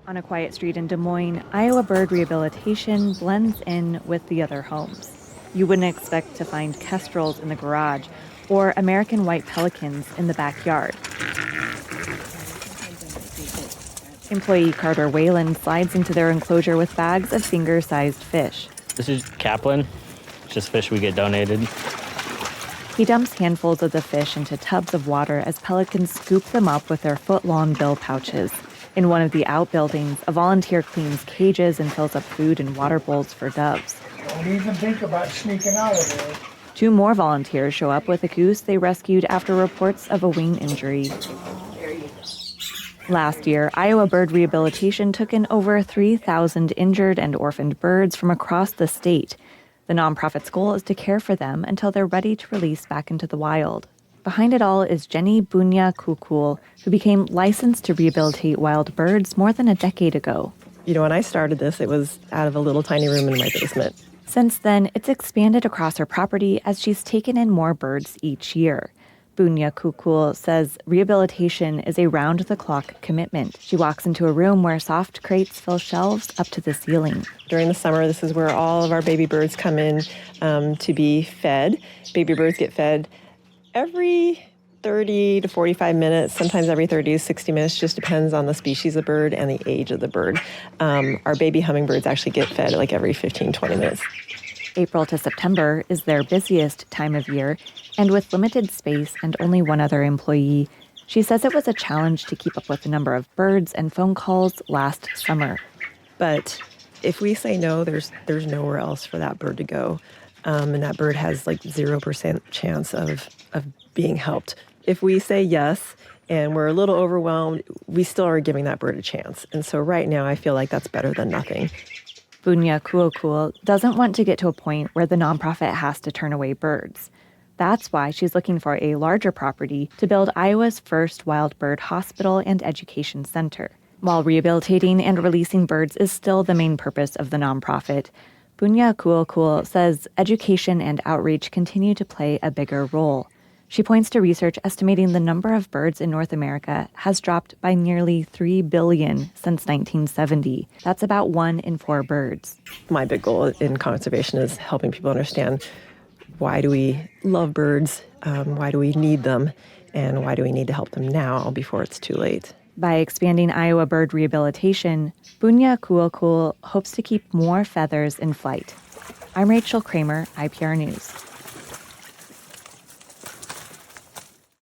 On a quiet street in Des Moines, Iowa Bird Rehabilitation blends in with the other homes. You wouldn't expect to find kestrels in the garage or American white pelicans in the backyard. Employee Carter Whalen slides into their enclosure with bags of finger-sized fish. This is Kaplan. It's just fish we get donated. He dumps handfuls of the fish into tubs of water as pelicans scoop them up with their foot-long bill pouches. In one of the outbuildings, a volunteer cleans cages and fills up food and water bowls for doves. Don't even think about sneaking out of there. 2 more volunteers show up with a goose they rescued after reports of a wing injury. Last year, Iowa Bird Rehabilitation took in over 3,000 injured and orphaned birds from across the state. The nonprofit's goal is to care for them until they're ready to release back into the wild. Behind it all is Jenny Bunya Kukul, who became licensed to rehabilitate wild birds more than a decade ago. When I started this, it was out of a little tiny room in my basement. Since then, it's expanded across her property as she's taken in more birds each year. Bunya Kukul says rehabilitation is a round-the-clock commitment. She walks into a room where soft crates fill shelves up to the ceiling. During the summer, this is where all of our baby birds come in to be fed. Baby birds get fed every 30 to 45 minutes, sometimes every 30 to 60 minutes, just depends on the species of bird and the age of the bird. Our baby hummingbirds actually get fed like every 15, 20 minutes. April to September is their busiest time of year, and with limited space and only one other employee, she says it was a challenge to keep up with the number of birds and phone calls last summer. But if we say no, there's nowhere else for that bird to go. And that bird has like 0% chance of being helped. If we say yes and we're a little overwhelmed, we still are giving that bird a chance. And so right now, I feel like that's better than nothing. Bunya Kukul doesn't want to get to a point where the nonprofit has to turn away birds. That's why she's looking for a larger property to build Iowa's first wild bird hospital and education center. While rehabilitating and releasing birds is still the main purpose of the nonprofit, Bunya Kukul says education and outreach continue to play a bigger role. She points to research estimating the number of birds in North America has dropped by nearly 3 billion since 1970. That's about 1 in 4 birds. My big goal in conservation is helping people understand, why do we love birds, why do we need them, and why do we need to help them now before it's too late. By expanding Iowa bird rehabilitation, Bunya Kukul hopes to keep more feathers in flight. I'm Rachel Kramer, IPR News.